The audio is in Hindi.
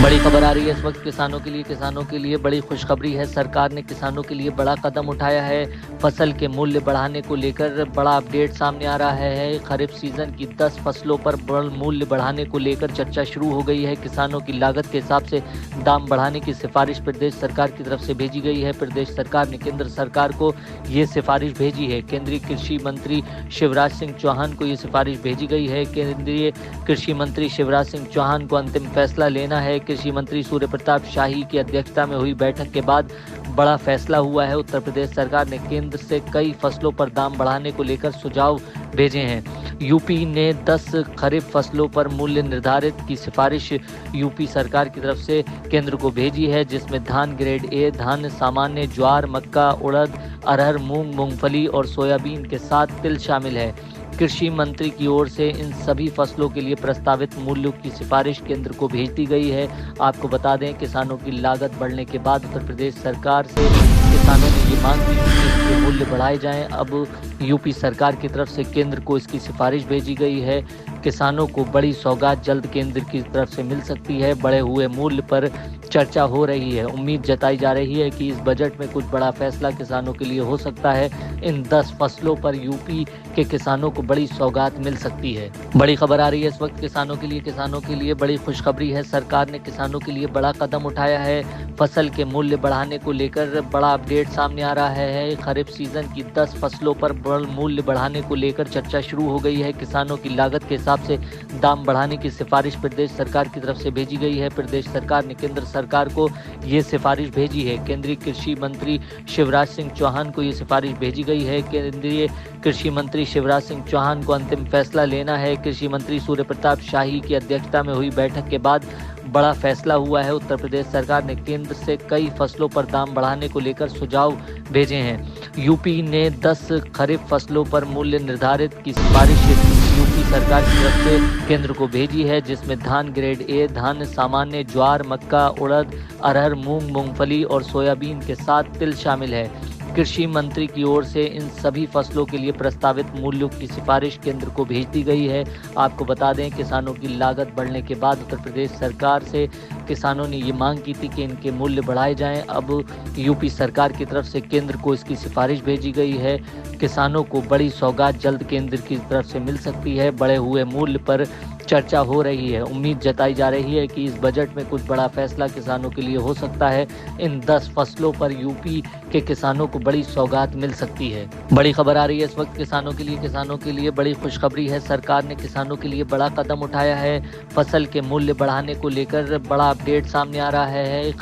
बड़ी खबर आ रही है इस वक्त किसानों के लिए बड़ी खुशखबरी है। सरकार ने किसानों के लिए बड़ा कदम उठाया है। फसल के मूल्य बढ़ाने को लेकर बड़ा अपडेट सामने आ रहा है। खरीफ सीजन की 10 फसलों पर मूल्य बढ़ाने को लेकर चर्चा शुरू हो गई है। किसानों की लागत के हिसाब से दाम बढ़ाने की सिफारिश प्रदेश सरकार की तरफ से भेजी गई है। प्रदेश सरकार ने केंद्र सरकार को ये सिफारिश भेजी है। केंद्रीय कृषि मंत्री शिवराज सिंह चौहान को ये सिफारिश भेजी गई है। केंद्रीय कृषि मंत्री शिवराज सिंह चौहान को अंतिम फैसला लेना है। कृषि मंत्री सूर्य प्रताप शाही की अध्यक्षता में हुई बैठक के बाद बड़ा फैसला हुआ है। उत्तर प्रदेश सरकार ने केंद्र से कई फसलों पर दाम बढ़ाने को लेकर सुझाव भेजे हैं। यूपी ने 10 खरीफ फसलों पर मूल्य निर्धारित की सिफारिश यूपी सरकार की तरफ से केंद्र को भेजी है, जिसमें धान ग्रेड ए, धान सामान्य, ज्वार, मक्का, उड़द, अरहर, मूंग, मूंगफली और सोयाबीन के साथ तिल शामिल है। कृषि मंत्री की ओर से इन सभी फसलों के लिए प्रस्तावित मूल्यों की सिफारिश केंद्र को भेज दी गई है। आपको बता दें, किसानों की लागत बढ़ने के बाद उत्तर प्रदेश सरकार से किसानों ने ये मांग की कि इसके मूल्य बढ़ाए जाएं। अब यूपी सरकार की तरफ से केंद्र को इसकी सिफारिश भेजी गई है। किसानों को बड़ी सौगात जल्द केंद्र की तरफ से मिल सकती है। बढ़े हुए मूल्य पर चर्चा हो रही है। उम्मीद जताई जा रही है कि इस बजट में कुछ बड़ा फैसला किसानों के लिए हो सकता है। इन 10 फसलों पर यूपी के किसानों को बड़ी सौगात मिल सकती है। बड़ी खबर आ रही है इस वक्त किसानों के लिए बड़ी खुशखबरी है। सरकार ने किसानों के लिए बड़ा कदम उठाया है। फसल के मूल्य बढ़ाने को लेकर बड़ा अपडेट सामने आ रहा है। खरीफ सीजन की 10 फसलों पर मूल्य बढ़ाने को लेकर चर्चा शुरू हो गई है। किसानों की लागत के हिसाब से दाम बढ़ाने की सिफारिश प्रदेश सरकार की तरफ से भेजी गई है। प्रदेश सरकार ने केंद्र सरकार को ये सिफारिश भेजी है। केंद्रीय कृषि मंत्री शिवराज सिंह चौहान को ये सिफारिश भेजी गई है। केंद्रीय कृषि मंत्री शिवराज सिंह चौहान को अंतिम फैसला लेना है। कृषि मंत्री सूर्य प्रताप शाही की अध्यक्षता में हुई बैठक के बाद बड़ा फैसला हुआ है। उत्तर प्रदेश सरकार ने केंद्र से कई फसलों पर दाम बढ़ाने को लेकर सुझाव भेजे हैं। यूपी ने 10 खरीफ फसलों पर मूल्य निर्धारित की सिफारिश यूपी सरकार की तरफ से केंद्र को भेजी है, जिसमें धान ग्रेड ए, धान सामान्य, ज्वार, मक्का, उड़द, अरहर, मूंग, मूंगफली और सोयाबीन के साथ तिल शामिल है। कृषि मंत्री की ओर से इन सभी फसलों के लिए प्रस्तावित मूल्यों की सिफारिश केंद्र को भेज दी गई है। आपको बता दें, किसानों की लागत बढ़ने के बाद उत्तर प्रदेश सरकार से किसानों ने ये मांग की थी कि इनके मूल्य बढ़ाए जाएं। अब यूपी सरकार की तरफ से केंद्र को इसकी सिफारिश भेजी गई है। किसानों को बड़ी सौगात जल्द केंद्र की तरफ से मिल सकती है। बढ़े हुए मूल्य पर चर्चा हो रही है। उम्मीद जताई जा रही है कि इस बजट में कुछ बड़ा फैसला किसानों के लिए हो सकता है। इन 10 फसलों पर यूपी के किसानों को बड़ी सौगात मिल सकती है। बड़ी खबर आ रही है इस वक्त किसानों के लिए बड़ी खुशखबरी है। सरकार ने किसानों के लिए बड़ा कदम उठाया है। फसल के मूल्य बढ़ाने को लेकर बड़ा अपडेट सामने आ रहा है।